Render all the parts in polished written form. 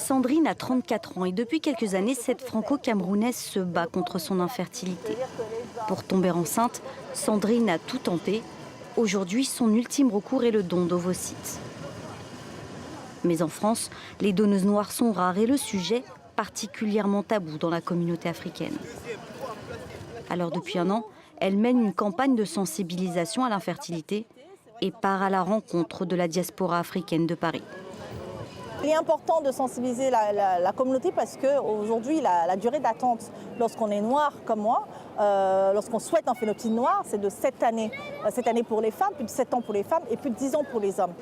Sandrine a 34 ans et depuis quelques années, cette franco-camerounaise se bat contre son infertilité. Pour tomber enceinte, Sandrine a tout tenté. Aujourd'hui, son ultime recours est le don d'ovocytes. Mais en France, les donneuses noires sont rares et le sujet particulièrement tabou dans la communauté africaine. Alors depuis un an, elle mène une campagne de sensibilisation à l'infertilité et part à la rencontre de la diaspora africaine de Paris. Il est important de sensibiliser la communauté parce qu'aujourd'hui, la durée d'attente lorsqu'on est noir comme moi, lorsqu'on souhaite un phénotype noir, c'est de 7 années. 7 années pour les femmes, plus de 7 ans pour les femmes et plus de 10 ans pour les hommes.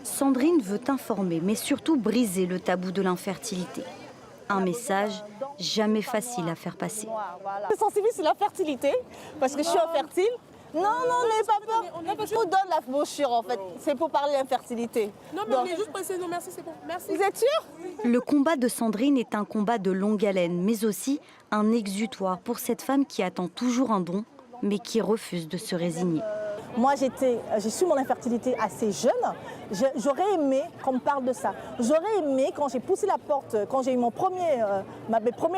Sandrine veut informer, mais surtout briser le tabou de l'infertilité. Un message jamais facile à faire passer. Je sensibilise sur l'infertilité parce que je suis infertile. Non, n'ayez pas peur. Je vous donne la brochure en fait. C'est pour parler d'infertilité. Non, mais on est juste pressé. Non, merci, c'est bon. Merci. Vous êtes sûr? Le combat de Sandrine est un combat de longue haleine, mais aussi un exutoire pour cette femme qui attend toujours un don, mais qui refuse de se résigner. Moi, j'ai su mon infertilité assez jeune. J'aurais aimé qu'on me parle de ça. J'aurais aimé, quand j'ai poussé la porte, quand j'ai eu mes premières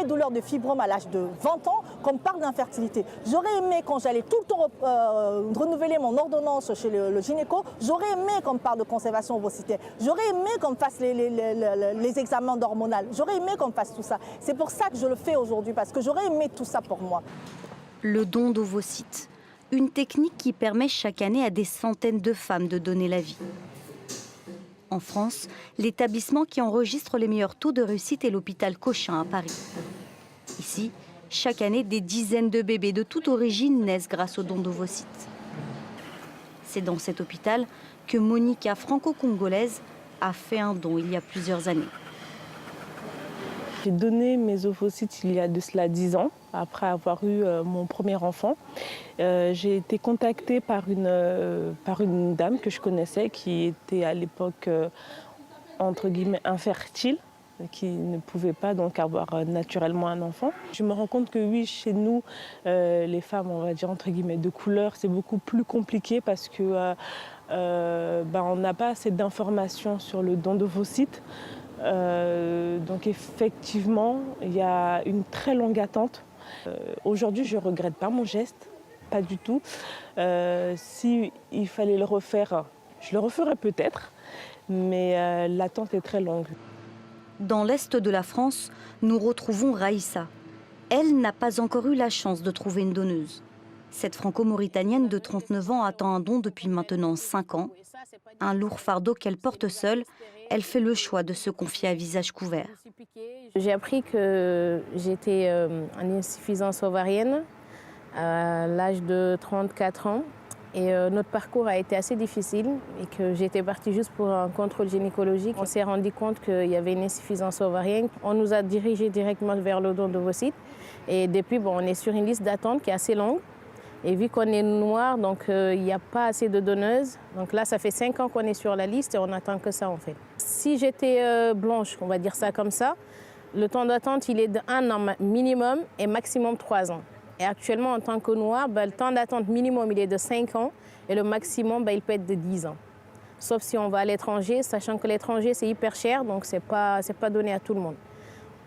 douleurs de fibrome à l'âge de 20 ans, qu'on me parle d'infertilité. J'aurais aimé, quand j'allais tout le temps renouveler mon ordonnance chez le gynéco, j'aurais aimé qu'on me parle de conservation ovocytaire. J'aurais aimé qu'on me fasse les examens hormonaux. J'aurais aimé qu'on me fasse tout ça. C'est pour ça que je le fais aujourd'hui, parce que j'aurais aimé tout ça pour moi. Le don d'ovocytes. Une technique qui permet chaque année à des centaines de femmes de donner la vie. En France, l'établissement qui enregistre les meilleurs taux de réussite est l'hôpital Cochin à Paris. Ici, chaque année, des dizaines de bébés de toute origine naissent grâce au don d'ovocytes. C'est dans cet hôpital que Monica, franco-congolaise, a fait un don il y a plusieurs années. J'ai donné mes ovocytes il y a de cela 10 ans, après avoir eu mon premier enfant. J'ai été contactée par une dame que je connaissais qui était à l'époque entre guillemets infertile, qui ne pouvait pas donc avoir naturellement un enfant. Je me rends compte que oui, chez nous, les femmes, on va dire entre guillemets de couleur, c'est beaucoup plus compliqué parce que on n'a pas assez d'informations sur le don d'ovocytes. Donc effectivement, il y a une très longue attente. Aujourd'hui, je ne regrette pas mon geste, pas du tout. Si il fallait le refaire, je le referais peut-être, mais l'attente est très longue. Dans l'est de la France, nous retrouvons Raïssa. Elle n'a pas encore eu la chance de trouver une donneuse. Cette franco-mauritanienne de 39 ans attend un don depuis maintenant 5 ans. Un lourd fardeau qu'elle porte seule, elle fait le choix de se confier à visage couvert. J'ai appris que j'étais en insuffisance ovarienne à l'âge de 34 ans. Et notre parcours a été assez difficile et que j'étais partie juste pour un contrôle gynécologique. On s'est rendu compte qu'il y avait une insuffisance ovarienne. On nous a dirigés directement vers le don d'ovocytes. Et depuis, on est sur une liste d'attente qui est assez longue. Et vu qu'on est noir, donc il n'y a pas assez de donneuses. Donc là, ça fait 5 ans qu'on est sur la liste et on n'attend que ça en fait. Si j'étais blanche, on va dire ça comme ça, le temps d'attente, il est de 1 an minimum et maximum 3 ans. Et actuellement, en tant que noir, le temps d'attente minimum, il est de 5 ans et le maximum, il peut être de 10 ans. Sauf si on va à l'étranger, sachant que l'étranger, c'est hyper cher, donc c'est pas donné à tout le monde.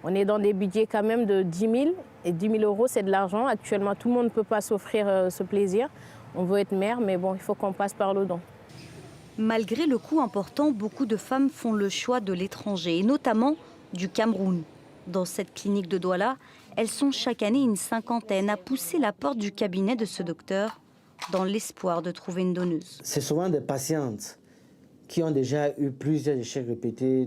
On est dans des budgets quand même de 10 000 et 10 000 euros, c'est de l'argent. Actuellement, tout le monde ne peut pas s'offrir ce plaisir. On veut être mère, mais bon, il faut qu'on passe par le don. Malgré le coût important, beaucoup de femmes font le choix de l'étranger, et notamment du Cameroun. Dans cette clinique de Douala, elles sont chaque année une cinquantaine à pousser la porte du cabinet de ce docteur dans l'espoir de trouver une donneuse. C'est souvent des patientes qui ont déjà eu plusieurs échecs répétés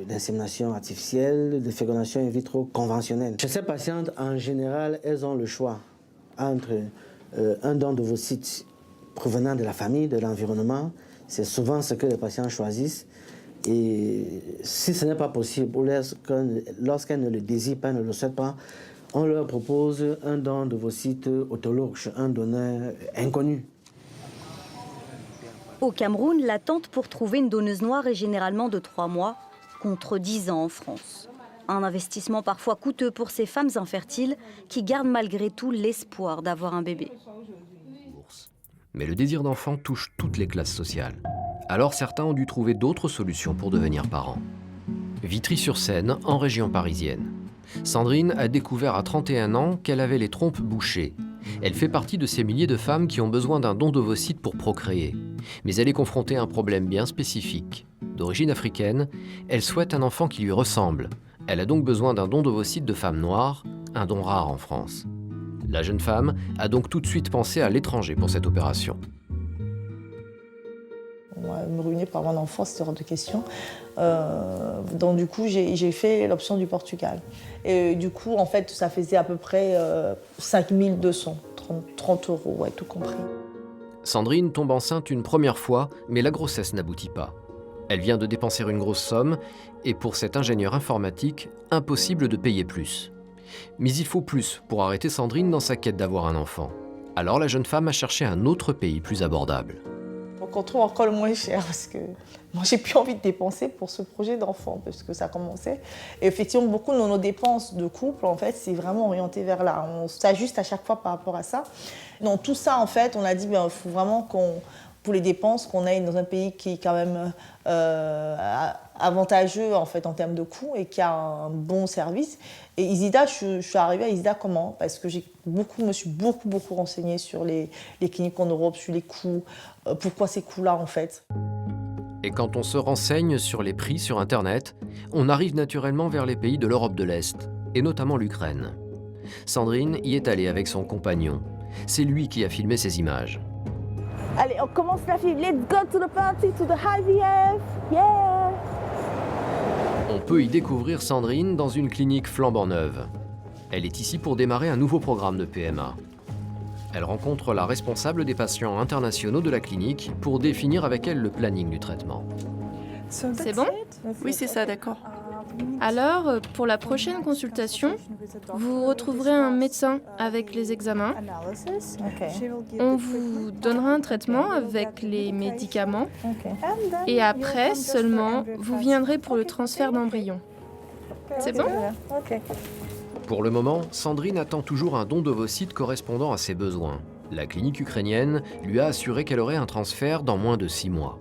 d'insémination artificielle, de fécondation in vitro conventionnelle. Chez ces patientes, en général, elles ont le choix entre un don d'ovocytes provenant de la famille, de l'environnement. C'est souvent ce que les patients choisissent. Et si ce n'est pas possible, ou lorsqu'elles ne le désirent pas, ne le souhaitent pas, on leur propose un don d'ovocytes autologue, un donneur inconnu. Au Cameroun, l'attente pour trouver une donneuse noire est généralement de 3 mois, contre 10 ans en France. Un investissement parfois coûteux pour ces femmes infertiles qui gardent malgré tout l'espoir d'avoir un bébé. Mais le désir d'enfant touche toutes les classes sociales. Alors certains ont dû trouver d'autres solutions pour devenir parents. Vitry-sur-Seine, en région parisienne. Sandrine a découvert à 31 ans qu'elle avait les trompes bouchées. Elle fait partie de ces milliers de femmes qui ont besoin d'un don d'ovocytes pour procréer. Mais elle est confrontée à un problème bien spécifique. D'origine africaine, elle souhaite un enfant qui lui ressemble. Elle a donc besoin d'un don d'ovocytes de femme noire, un don rare en France. La jeune femme a donc tout de suite pensé à l'étranger pour cette opération. Me ruiner pour avoir un enfant, c'était hors de question. Donc du coup, j'ai fait l'option du Portugal. Et du coup, en fait, ça faisait à peu près 5200, 30 €, ouais, tout compris. Sandrine tombe enceinte une première fois, mais la grossesse n'aboutit pas. Elle vient de dépenser une grosse somme, et pour cet ingénieur informatique, impossible de payer plus. Mais il faut plus pour arrêter Sandrine dans sa quête d'avoir un enfant. Alors la jeune femme a cherché un autre pays plus abordable. Donc on trouve encore le moins cher parce que moi j'ai plus envie de dépenser pour ce projet d'enfant parce que ça commençait. Et effectivement, beaucoup de nos dépenses de couple, en fait, c'est vraiment orienté vers là. On s'ajuste à chaque fois par rapport à ça. Donc tout ça, en fait, on a dit, il faut vraiment pour les dépenses, qu'on aille dans un pays qui est quand même avantageux en fait en termes de coûts et qui a un bon service. Et Isida, je suis arrivée à Isida comment? Parce que je me suis beaucoup renseignée sur les cliniques en Europe, sur les coûts, pourquoi ces coûts-là en fait. Et quand on se renseigne sur les prix sur Internet, on arrive naturellement vers les pays de l'Europe de l'Est, et notamment l'Ukraine. Sandrine y est allée avec son compagnon. C'est lui qui a filmé ces images. Allez, on commence la fille. Let's go to the party, to the IVF. Yeah! On peut y découvrir Sandrine dans une clinique flambant neuve. Elle est ici pour démarrer un nouveau programme de PMA. Elle rencontre la responsable des patients internationaux de la clinique pour définir avec elle le planning du traitement. C'est bon? Oui, c'est ça, d'accord. Alors, pour la prochaine consultation, vous retrouverez un médecin avec les examens. On vous donnera un traitement avec les médicaments. Et après seulement, vous viendrez pour le transfert d'embryon. C'est bon? Pour le moment, Sandrine attend toujours un don d'ovocytes correspondant à ses besoins. La clinique ukrainienne lui a assuré qu'elle aurait un transfert dans moins de 6 mois.